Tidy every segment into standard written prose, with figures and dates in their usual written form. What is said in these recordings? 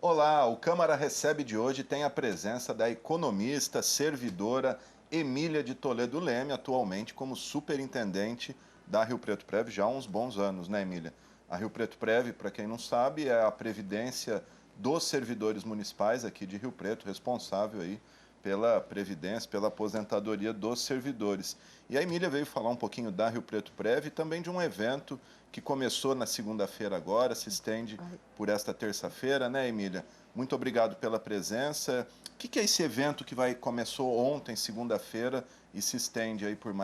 Olá, o Câmara Recebe de hoje tem a presença da economista, servidora Emília de Toledo Leme, atualmente como superintendente da Rio Preto Prev já há uns bons anos, né, Emília? A Rio Preto Prev, para quem não sabe, é a previdência dos servidores municipais aqui de Rio Preto, responsável aí pela previdência, pela aposentadoria dos servidores. E a Emília veio falar um pouquinho da Rio Preto Prev e também de um evento que começou na segunda-feira agora, se estende por esta terça-feira, né, Emília? Muito obrigado pela presença. O que é esse evento que começou ontem, segunda-feira, e se estende aí por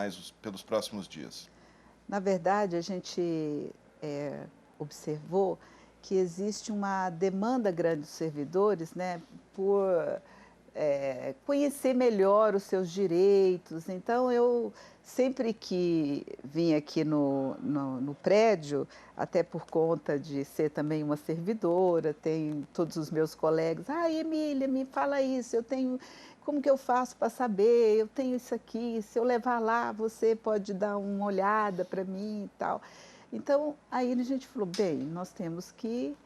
pelos próximos dias? Na verdade, a gente observou que existe uma demanda grande dos servidores, né, por conhecer melhor os seus direitos. Então, eu sempre que vim aqui no prédio, até por conta de ser também uma servidora, tem todos os meus colegas, Emília, me fala isso, eu tenho, como que eu faço para saber? Eu tenho isso aqui, se eu levar lá, você pode dar uma olhada para mim e tal. Então, aí a gente falou, bem, nós temos que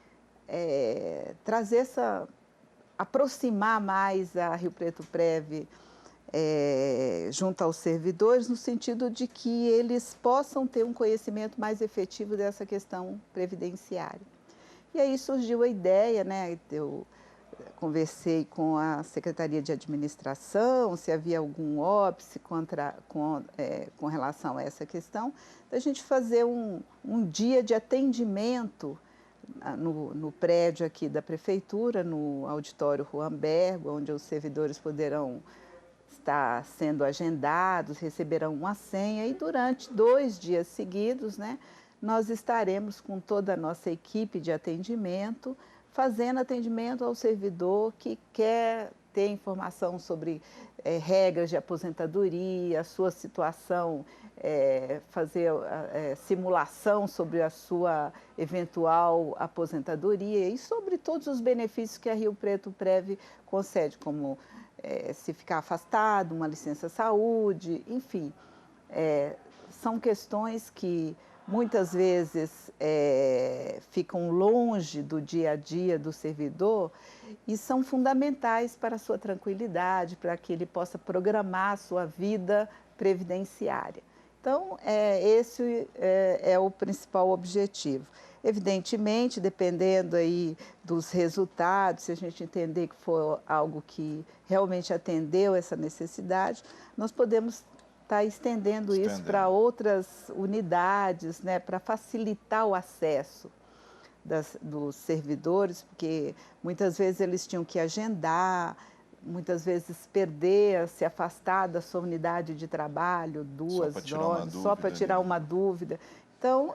trazer aproximar mais a Rio Preto Prev junto aos servidores, no sentido de que eles possam ter um conhecimento mais efetivo dessa questão previdenciária. E aí surgiu a ideia, né, eu conversei com a Secretaria de Administração, se havia algum óbice com relação a essa questão, da gente fazer um dia de atendimento no prédio aqui da Prefeitura, no auditório Ruambergo, onde os servidores poderão estar sendo agendados, receberão uma senha e durante 2 dias seguidos, né, nós estaremos com toda a nossa equipe de atendimento, fazendo atendimento ao servidor que quer ter informação sobre regras de aposentadoria, a sua situação, fazer simulação sobre a sua eventual aposentadoria e sobre todos os benefícios que a Rio Preto Prev concede, como se ficar afastado, uma licença saúde, enfim. São questões que muitas vezes ficam longe do dia a dia do servidor e são fundamentais para a sua tranquilidade, para que ele possa programar a sua vida previdenciária. Então, esse é o principal objetivo. Evidentemente, dependendo aí dos resultados, se a gente entender que foi algo que realmente atendeu essa necessidade, nós podemos estar estendendo isso para outras unidades, né, para facilitar o acesso dos servidores, porque muitas vezes eles tinham que agendar, muitas vezes perder, se afastar da sua unidade de trabalho, 2 horas, só para tirar uma dúvida. Então,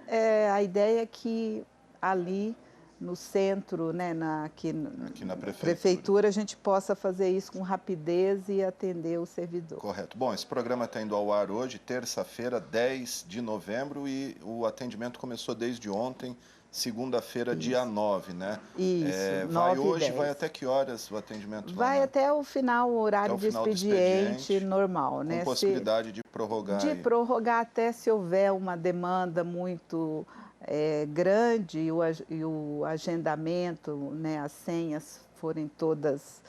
a ideia é que ali no centro, né, aqui na prefeitura, a gente possa fazer isso com rapidez e atender o servidor. Correto. Bom, esse programa está indo ao ar hoje, terça-feira, 10 de novembro, e o atendimento começou desde ontem, segunda-feira, dia 9, né? Isso, 9 vai e hoje, 10. vai até que horas o atendimento? Vai até o final, o horário de expediente normal, né? Com possibilidade de prorrogar de prorrogar até se houver uma demanda muito grande e o agendamento, né, as senhas forem todas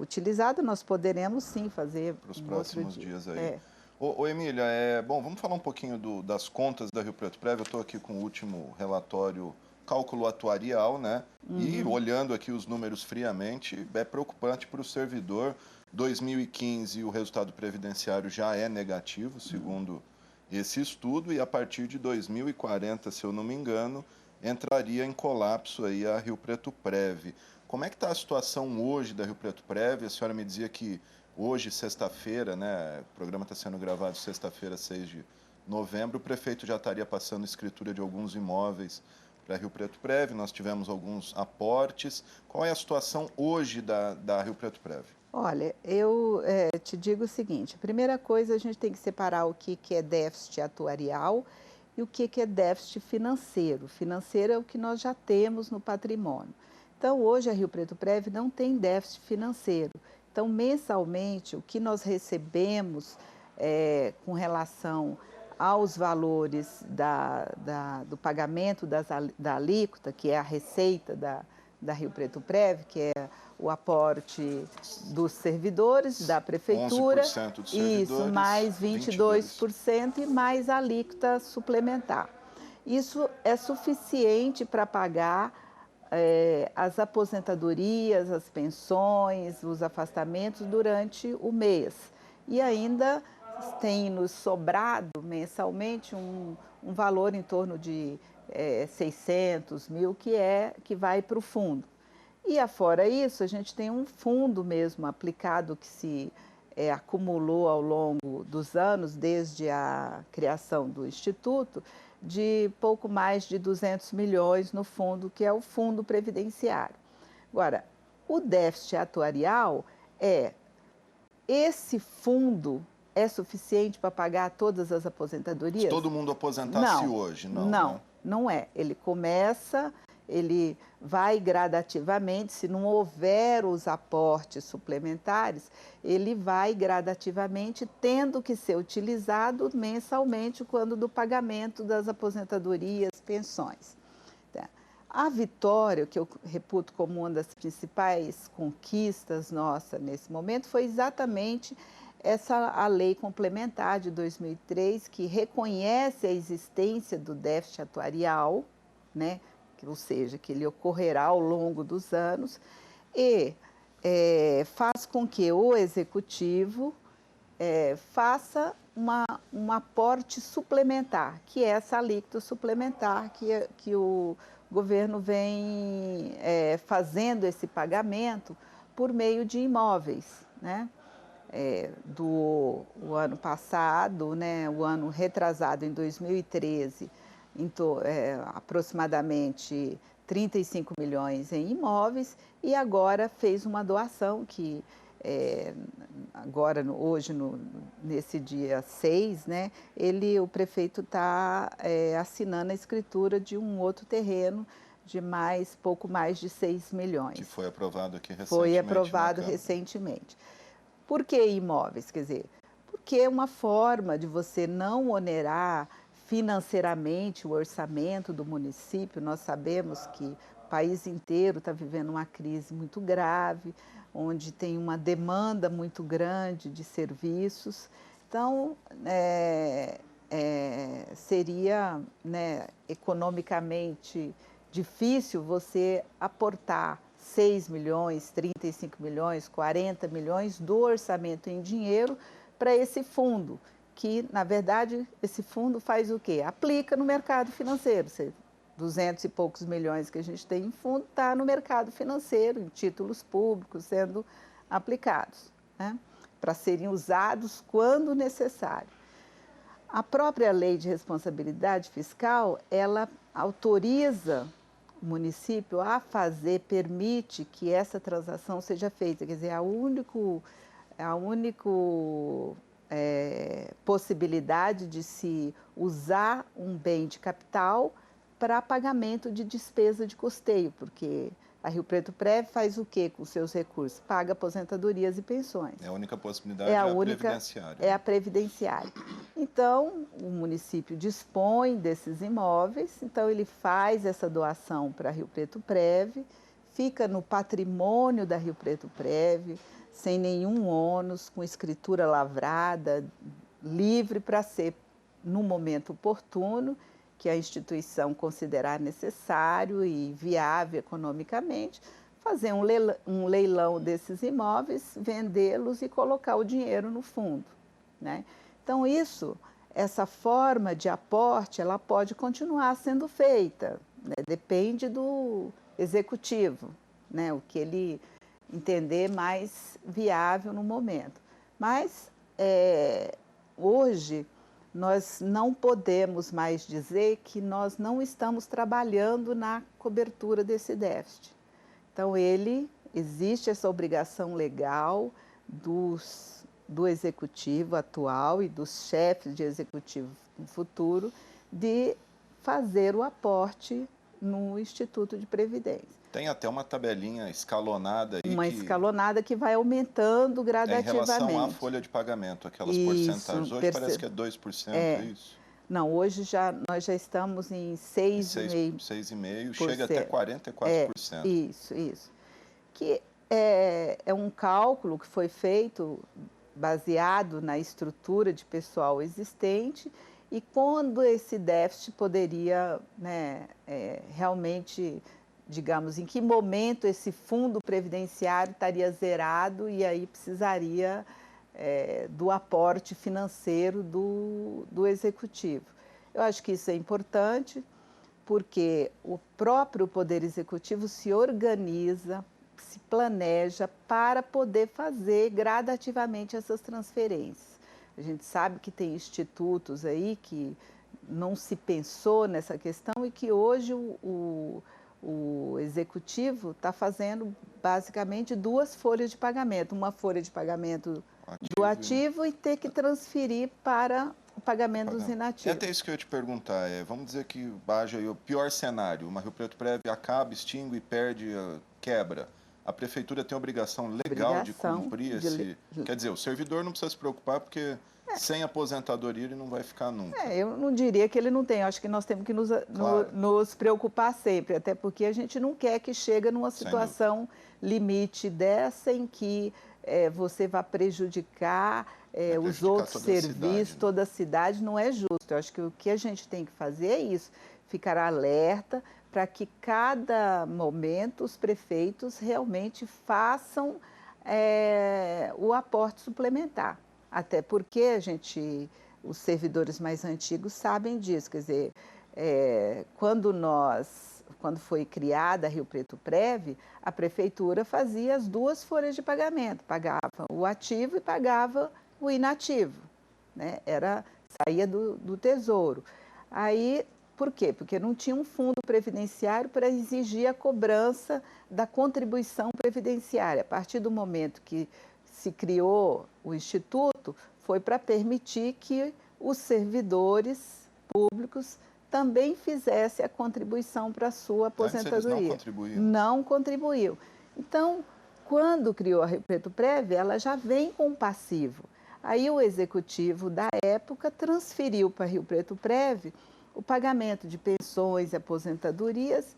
utilizadas, nós poderemos sim fazer para os próximos dias aí. É. Ô Emília, bom, vamos falar um pouquinho das contas da Rio Preto Prev. Eu estou aqui com o último relatório, cálculo atuarial, né? E olhando aqui os números friamente, é preocupante para o servidor. 2015 o resultado previdenciário já é negativo, segundo esse estudo, e a partir de 2040, se eu não me engano, entraria em colapso aí a Rio Preto Prev. Como é que está a situação hoje da Rio Preto Prev? A senhora me dizia que hoje, sexta-feira, né, o programa está sendo gravado sexta-feira, 6 de novembro, o prefeito já estaria passando escritura de alguns imóveis para Rio Preto Prev, nós tivemos alguns aportes. Qual é a situação hoje da Rio Preto Prev? Olha, eu te digo o seguinte, a primeira coisa a gente tem que separar o que é déficit atuarial e o que é déficit financeiro. Financeiro é o que nós já temos no patrimônio. Então, hoje a Rio Preto Prev não tem déficit financeiro. Então, mensalmente, o que nós recebemos com relação aos valores do pagamento da alíquota, que é a receita da Rio Preto Prev, que é o aporte dos servidores da prefeitura, 11% dos isso, servidores, mais 22% e mais a alíquota suplementar. Isso é suficiente para pagar as aposentadorias, as pensões, os afastamentos durante o mês. E ainda tem nos sobrado mensalmente um valor em torno de 600 mil que vai para o fundo. E afora isso, a gente tem um fundo mesmo aplicado que se acumulou ao longo dos anos, desde a criação do Instituto, de pouco mais de 200 milhões no fundo, que é o Fundo Previdenciário. Agora, o déficit atuarial esse fundo é suficiente para pagar todas as aposentadorias? Se todo mundo aposentasse hoje, não. Não é. Ele vai gradativamente, se não houver os aportes suplementares, ele vai gradativamente tendo que ser utilizado mensalmente quando do pagamento das aposentadorias, pensões. A vitória, que eu reputo como uma das principais conquistas nossas nesse momento, foi exatamente a lei complementar de 2003, que reconhece a existência do déficit atuarial, né? Ou seja, que ele ocorrerá ao longo dos anos, e faz com que o executivo faça um aporte suplementar, que é essa alíquota suplementar que o governo vem fazendo esse pagamento por meio de imóveis, né? O ano passado, né, o ano retrasado, em 2013, aproximadamente 35 milhões em imóveis, e agora fez uma doação que, hoje, nesse dia 6, né, o prefeito está assinando a escritura de um outro terreno de pouco mais de 6 milhões. Que foi aprovado aqui recentemente. Foi aprovado recentemente. Por que imóveis? Quer dizer, porque é uma forma de você não onerar financeiramente o orçamento do município. Nós sabemos que o país inteiro está vivendo uma crise muito grave, onde tem uma demanda muito grande de serviços. Então, seria, né, economicamente difícil você aportar 6 milhões, 35 milhões, 40 milhões do orçamento em dinheiro para esse fundo, que, na verdade, esse fundo faz o quê? Aplica no mercado financeiro. 200 e poucos milhões que a gente tem em fundo está no mercado financeiro, em títulos públicos, sendo aplicados, né, para serem usados quando necessário. A própria lei de responsabilidade fiscal, ela autoriza o município a permite que essa transação seja feita. Quer dizer, a única possibilidade de se usar um bem de capital para pagamento de despesa de custeio, porque a Rio Preto Prev faz o quê com os seus recursos? Paga aposentadorias e pensões. A única possibilidade é a previdenciária. É a previdenciária. Então, o município dispõe desses imóveis, então ele faz essa doação para a Rio Preto Prev, fica no patrimônio da Rio Preto Prev, sem nenhum ônus, com escritura lavrada, livre para ser, no momento oportuno, que a instituição considerar necessário e viável economicamente, fazer um leilão desses imóveis, vendê-los e colocar o dinheiro no fundo, né? Então, essa forma de aporte, ela pode continuar sendo feita, né? Depende do executivo, né? O que ele entender mais viável no momento. Mas, hoje, nós não podemos mais dizer que nós não estamos trabalhando na cobertura desse déficit. Então, existe essa obrigação legal do executivo atual e dos chefes de executivo no futuro de fazer o aporte no Instituto de Previdência. Tem até uma tabelinha escalonada aí. Escalonada que vai aumentando gradativamente. Em relação à folha de pagamento, aquelas porcentagens. Hoje parece que é 2%, é isso? Não, hoje nós já estamos em 6,5%. 6,5%, chega até É, 44%. isso. Que é um cálculo que foi feito baseado na estrutura de pessoal existente e quando esse déficit poderia, né, realmente, digamos, em que momento esse fundo previdenciário estaria zerado e aí precisaria do aporte financeiro do executivo. Eu acho que isso é importante porque o próprio Poder Executivo se organiza, se planeja para poder fazer gradativamente essas transferências. A gente sabe que tem institutos aí que não se pensou nessa questão e que hoje o Executivo está fazendo basicamente duas folhas de pagamento. Uma folha de pagamento do ativo e ter que transferir para o pagamento dos É inativos. até isso que eu ia te perguntar. Vamos dizer que haja aí o pior cenário, uma Rio Preto Prev acaba, extingue, perde, quebra. A prefeitura tem a obrigação legal de cumprir esse... Quer dizer, o servidor não precisa se preocupar porque sem aposentadoria ele não vai ficar nunca. Eu não diria que ele não tem, eu acho que nós temos que nos preocupar sempre, até porque a gente não quer que chegue numa situação limite dessa em que você vai prejudicar os outros serviços, toda a cidade, não é justo. Eu acho que o que a gente tem que fazer é isso, ficar alerta para que cada momento os prefeitos realmente façam o aporte suplementar. Até porque os servidores mais antigos sabem disso, quer dizer, quando foi criada a Rio Preto Prev, a prefeitura fazia as duas folhas de pagamento, pagava o ativo e pagava o inativo, né? Saía do Tesouro. Aí, por quê? Porque não tinha um fundo previdenciário para exigir a cobrança da contribuição previdenciária. A partir do momento que se criou o Instituto, foi para permitir que os servidores públicos também fizessem a contribuição para a sua aposentadoria. Eles não contribuíam. Não contribuiu. Então, quando criou a Rio Preto Prev, ela já vem com um passivo. Aí o executivo da época transferiu para a Rio Preto Prev o pagamento de pensões e aposentadorias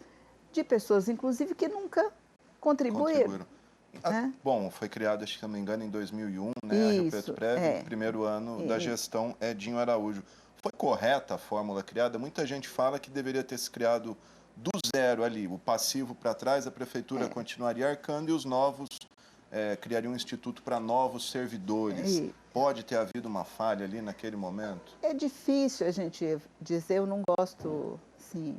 de pessoas, inclusive, que nunca contribuíram. Bom, foi criado, acho que se não me engano, em 2001, né, a Rio Preto Prev, o primeiro ano da gestão Edinho Araújo. Foi correta a fórmula criada? Muita gente fala que deveria ter se criado do zero ali, o passivo para trás, a prefeitura continuaria arcando e os novos criariam um instituto para novos servidores. Pode ter havido uma falha ali naquele momento? É difícil a gente dizer, eu não gosto, assim,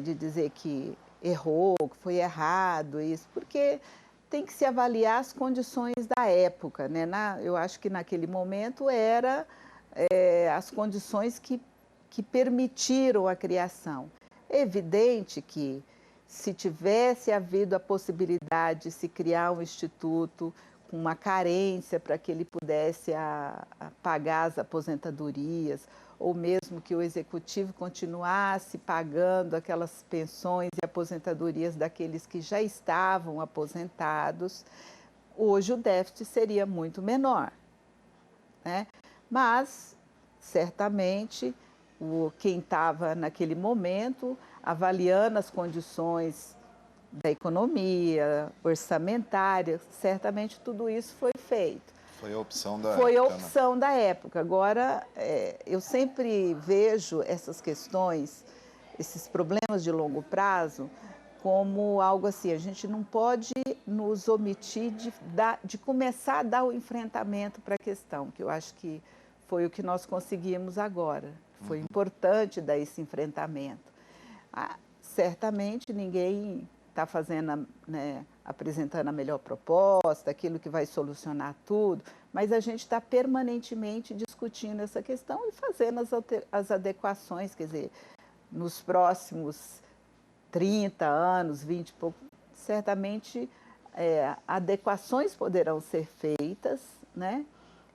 de dizer que errou, que foi errado isso, porque tem que se avaliar as condições da época, né? Eu acho que naquele momento era as condições que permitiram a criação. É evidente que se tivesse havido a possibilidade de se criar um instituto com uma carência para que ele pudesse pagar as aposentadorias, ou mesmo que o executivo continuasse pagando aquelas pensões e aposentadorias daqueles que já estavam aposentados, hoje o déficit seria muito menor, né? Mas, certamente, quem estava naquele momento, avaliando as condições da economia, orçamentária, certamente tudo isso foi feito. Foi a opção da época. Foi a opção da época. Agora, eu sempre vejo essas questões, esses problemas de longo prazo, como algo assim, a gente não pode nos omitir de começar a dar o enfrentamento para a questão, que eu acho que foi o que nós conseguimos agora. Foi importante dar esse enfrentamento. Certamente ninguém está fazendo, né, apresentando a melhor proposta, aquilo que vai solucionar tudo, mas a gente está permanentemente discutindo essa questão e fazendo as adequações, quer dizer, nos próximos 30 anos, 20 e pouco, certamente adequações poderão ser feitas, né?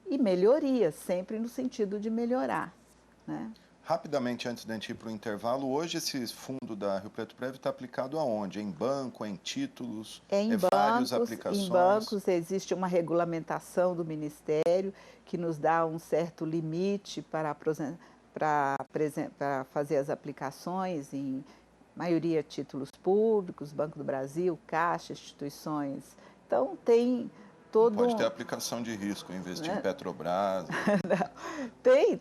E melhorias, sempre no sentido de melhorar, né? Rapidamente, antes de a gente ir para o intervalo, hoje esse fundo da Rio Preto Prev está aplicado aonde? Em banco, em títulos? Várias aplicações? Em bancos existe uma regulamentação do Ministério que nos dá um certo limite para para fazer as aplicações em maioria títulos públicos, Banco do Brasil, Caixa, instituições. Então tem todo Pode ter aplicação de risco, investir em né? Petrobras.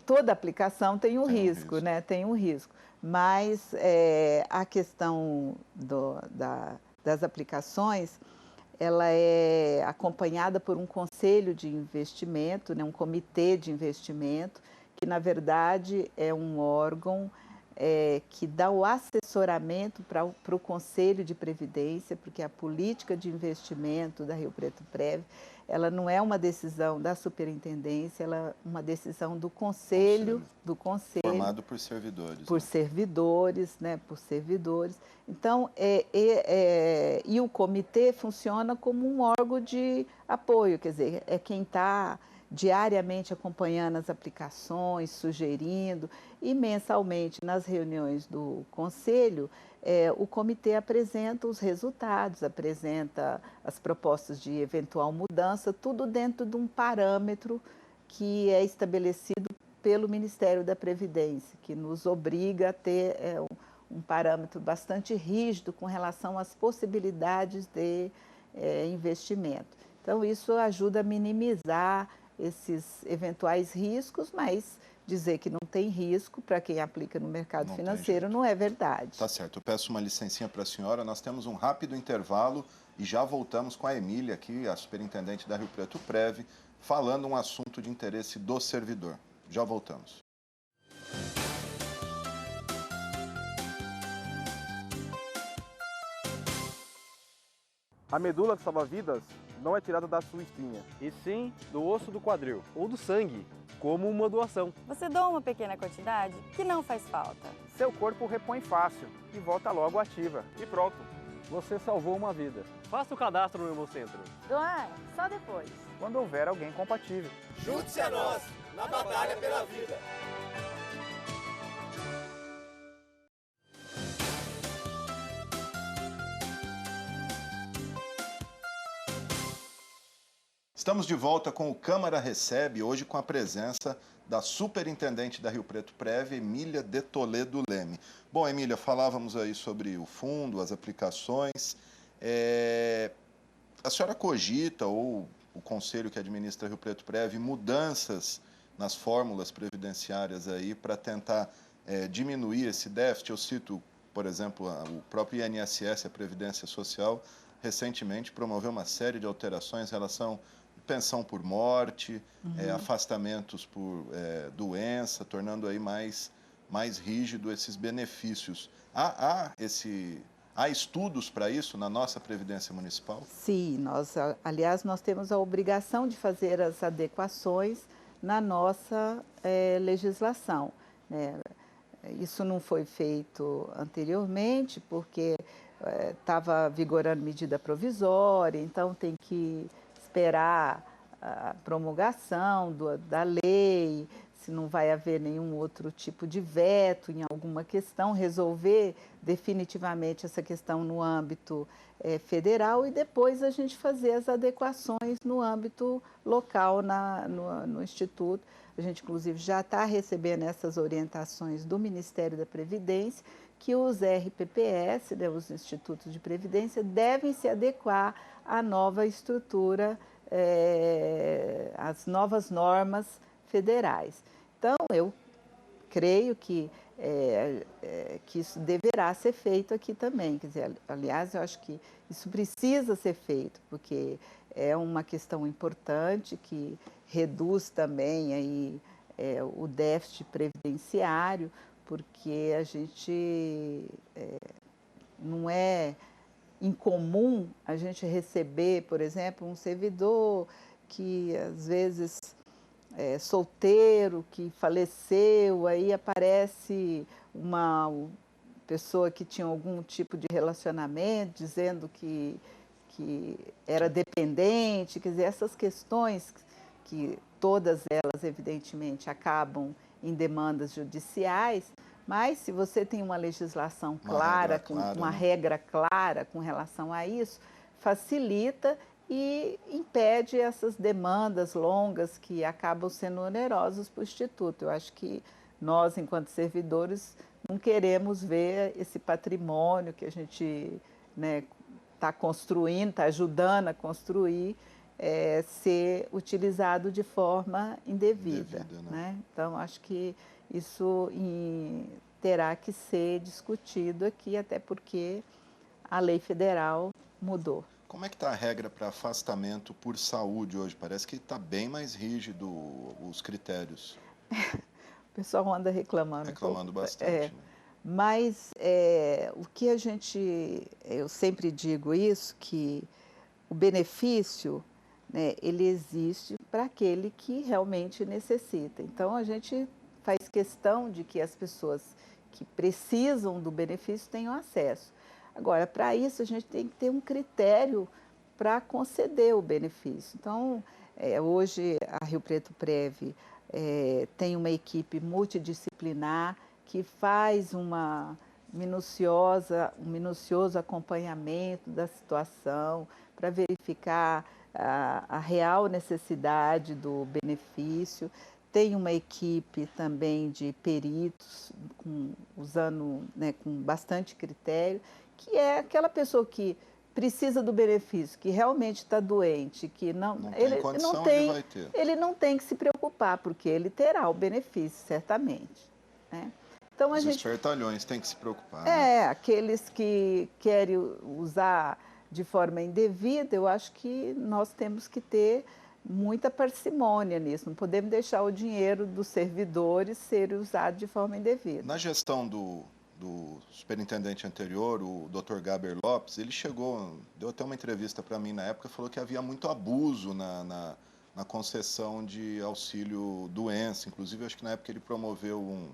Toda aplicação tem um Tem um risco, risco. né? Tem um risco. Mas a questão das aplicações, ela é acompanhada por um conselho de investimento, né? Um comitê de investimento, que na verdade é um órgão que dá o assessoramento para o Conselho de Previdência, porque a política de investimento da Rio Preto Prev, ela não é uma decisão da superintendência, ela é uma decisão do conselho, Formado por servidores. por né? servidores, né, por servidores. Então, e o comitê funciona como um órgão de apoio, quer dizer, é quem está diariamente acompanhando as aplicações, sugerindo, e mensalmente nas reuniões do conselho, o comitê apresenta os resultados, apresenta as propostas de eventual mudança, tudo dentro de um parâmetro que é estabelecido pelo Ministério da Previdência, que nos obriga a ter um parâmetro bastante rígido com relação às possibilidades de investimento. Então, isso ajuda a minimizar esses eventuais riscos, mas dizer que não tem risco para quem aplica no mercado financeiro não é verdade. Tá certo, eu peço uma licencinha para a senhora, nós temos um rápido intervalo e já voltamos com a Emília aqui, a superintendente da Rio Preto Prev, falando um assunto de interesse do servidor. Já voltamos. A medula que salva vidas não é tirada da sua espinha, e sim do osso do quadril ou do sangue, como uma doação. Você doa uma pequena quantidade que não faz falta. Seu corpo repõe fácil e volta logo ativa. E pronto, você salvou uma vida. Faça o cadastro no Hemocentro. Doar só depois. Quando houver alguém compatível. Junte-se a nós na batalha pela vida. Estamos de volta com o Câmara Recebe, hoje com a presença da superintendente da Rio Preto Prev, Emília de Toledo Leme. Bom, Emília, falávamos aí sobre o fundo, as aplicações. A senhora cogita, ou o conselho que administra Rio Preto Prev, mudanças nas fórmulas previdenciárias aí para tentar diminuir esse déficit? Eu cito, por exemplo, o próprio INSS, a Previdência Social, recentemente promoveu uma série de alterações em relação pensão por morte, afastamentos por doença, tornando aí mais rígido esses benefícios. Há estudos para isso na nossa Previdência Municipal? Sim, aliás, nós temos a obrigação de fazer as adequações na nossa legislação, né? Isso não foi feito anteriormente, porque estava vigorando medida provisória, então tem que esperar a promulgação da lei, se não vai haver nenhum outro tipo de veto em alguma questão, resolver definitivamente essa questão no âmbito federal e depois a gente fazer as adequações no âmbito local no Instituto. A gente, inclusive, já está recebendo essas orientações do Ministério da Previdência, que os RPPS, né, os Institutos de Previdência, devem se adequar à nova estrutura, às novas normas federais. Então, eu creio que isso deverá ser feito aqui também. Quer dizer, aliás, eu acho que isso precisa ser feito, porque é uma questão importante que reduz também aí, o déficit previdenciário, porque a gente não é incomum a gente receber, por exemplo, um servidor que às vezes solteiro, que faleceu, aí aparece uma pessoa que tinha algum tipo de relacionamento, dizendo que era dependente, quer dizer, essas questões que todas elas, evidentemente, acabam em demandas judiciais, mas se você tem uma legislação clara, uma regra clara com relação a isso, facilita e impede essas demandas longas que acabam sendo onerosas para o Instituto. Eu acho que nós, enquanto servidores, não queremos ver esse patrimônio que a gente, né, está construindo, está ajudando a construir, ser utilizado de forma indevida. Né? Então, acho que isso terá que ser discutido aqui, até porque a lei federal mudou. Como é que está a regra para afastamento por saúde hoje? Parece que está bem mais rígido os critérios. O pessoal anda reclamando. Reclamando bastante. Né? Mas o que eu sempre digo isso, que o benefício, né, ele existe para aquele que realmente necessita. Então, a gente faz questão de que as pessoas que precisam do benefício tenham acesso. Agora, para isso, a gente tem que ter um critério para conceder o benefício. Então, hoje, a Rio Preto Prev tem uma equipe multidisciplinar que faz um minucioso acompanhamento da situação para verificar a real necessidade do benefício. Tem uma equipe também de peritos, usando, né, com bastante critério, que é aquela pessoa que precisa do benefício, que realmente está doente, que ele não tem que se preocupar, porque ele terá o benefício, certamente. Né? Então, os espertalhões têm que se preocupar. Aqueles que querem usar de forma indevida, eu acho que nós temos que ter muita parcimônia nisso. Não podemos deixar o dinheiro dos servidores ser usado de forma indevida. Na gestão do superintendente anterior, o Dr. Gaber Lopes, ele deu até uma entrevista para mim na época, falou que havia muito abuso na concessão de auxílio doença. Inclusive, acho que na época ele promoveu um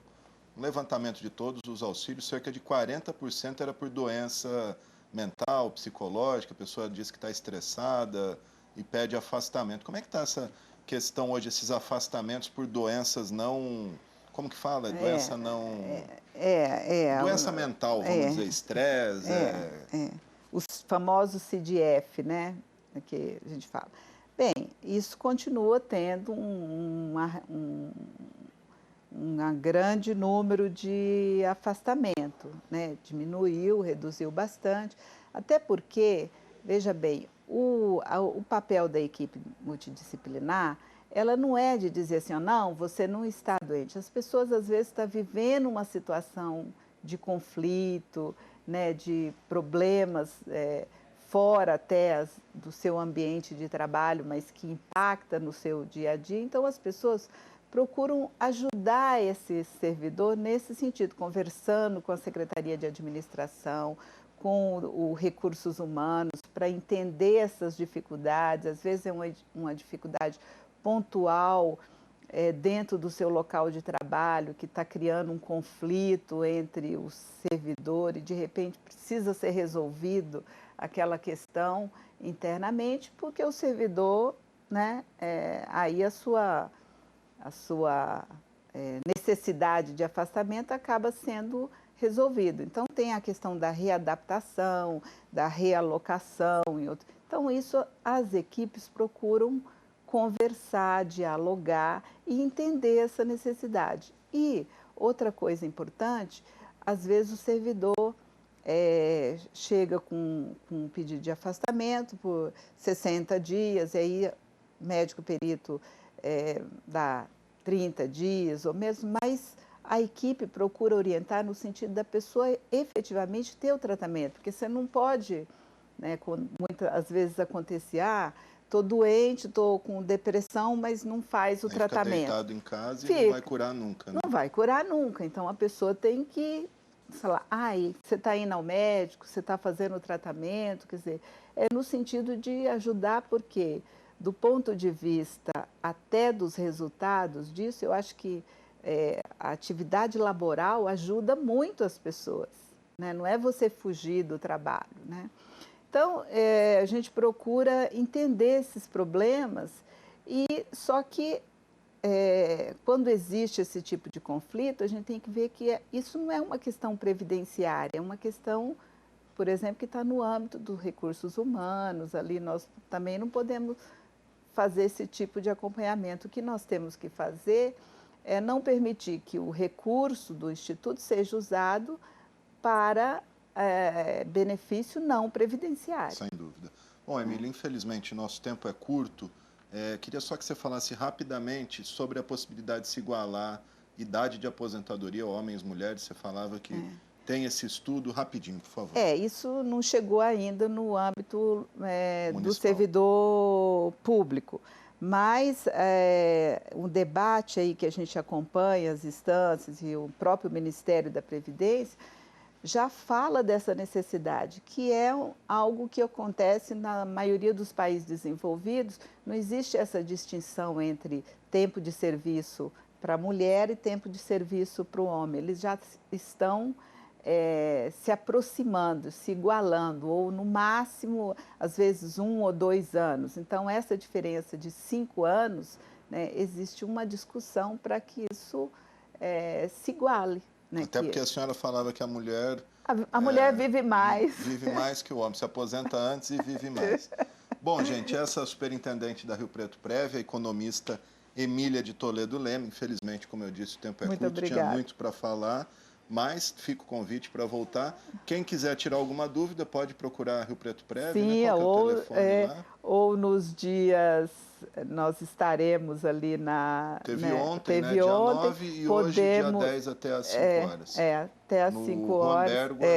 levantamento de todos os auxílios, cerca de 40% era por doença mental, psicológica, a pessoa diz que está estressada e pede afastamento. Como é que está essa questão hoje, esses afastamentos por doenças não... Como que fala? Doença não... doença mental, vamos dizer, estresse. Os famosos CDF, né? Que a gente fala. Bem, isso continua tendo um grande número de afastamento, né? Diminuiu, reduziu bastante, até porque, veja bem, o papel da equipe multidisciplinar, ela não é de dizer assim, não, você não está doente. As pessoas, às vezes, estão vivendo uma situação de conflito, né, de problemas fora até do seu ambiente de trabalho, mas que impacta no seu dia a dia. Então, as pessoas procuram ajudar esse servidor nesse sentido, conversando com a Secretaria de Administração, com o Recursos Humanos, para entender essas dificuldades. Às vezes é uma dificuldade pontual dentro do seu local de trabalho, que está criando um conflito entre o servidor e, de repente, precisa ser resolvido aquela questão internamente, porque o servidor, né, aí a sua necessidade de afastamento acaba sendo resolvido. Então, tem a questão da readaptação, da realocação. Então, isso as equipes procuram conversar, dialogar e entender essa necessidade. E outra coisa importante, às vezes o servidor chega com um pedido de afastamento por 60 dias, e aí o médico perito dá 30 dias ou mesmo, mas a equipe procura orientar no sentido da pessoa efetivamente ter o tratamento, porque você não pode, né, às vezes acontecer, estou doente, estou com depressão, mas não faz o tratamento. Fica deitado em casa e não vai curar nunca. Né? Não vai curar nunca, então a pessoa tem que falar, você está indo ao médico, você está fazendo o tratamento, quer dizer, no sentido de ajudar, porque do ponto de vista até dos resultados disso, eu acho que a atividade laboral ajuda muito as pessoas, né? Não é você fugir do trabalho, né? Então, a gente procura entender esses problemas, só que quando existe esse tipo de conflito, a gente tem que ver que isso não é uma questão previdenciária, é uma questão, por exemplo, que está no âmbito dos recursos humanos, ali nós também não podemos fazer esse tipo de acompanhamento. O que nós temos que fazer é não permitir que o recurso do Instituto seja usado para benefício não previdenciário. Sem dúvida. Bom, Emília, infelizmente nosso tempo é curto. Queria só que você falasse rapidamente sobre a possibilidade de se igualar idade de aposentadoria, homens e mulheres. Você falava que tem esse estudo. Rapidinho, por favor. Isso não chegou ainda no âmbito do Municipal. servidor público, mas um debate aí que a gente acompanha, as instâncias e o próprio Ministério da Previdência, já fala dessa necessidade, que é algo que acontece na maioria dos países desenvolvidos. Não existe essa distinção entre tempo de serviço para a mulher e tempo de serviço para o homem. Eles já estão se aproximando, se igualando, ou no máximo, às vezes, 1 ou 2 anos. Então, essa diferença de 5 anos, né, existe uma discussão para que isso se iguale. Né, até porque a senhora falava que a mulher... A mulher vive mais. Vive mais que o homem, se aposenta antes e vive mais. Bom, gente, essa é a superintendente da Rio Preto Prévia, a economista Emília de Toledo Leme. Infelizmente, como eu disse, o tempo é Muito curto, obrigada. tinha muito para falar, mas fica o convite para voltar. Quem quiser tirar alguma dúvida, pode procurar a Rio Preto Prévia. Sim, né? Qual que é o telefone lá? ou nos dias, nós estaremos ali na... Teve né, ontem, né? Dia 9 e hoje, dia 10 até às 5 horas. Até às no 5 Rua horas. Ambergua,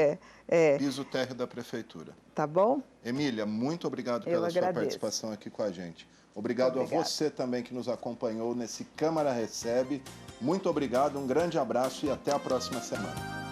piso térreo da Prefeitura. Tá bom? Emília, muito obrigado pela sua participação aqui com a gente. Obrigado a você também que nos acompanhou nesse Câmara Recebe. Muito obrigado, um grande abraço e até a próxima semana.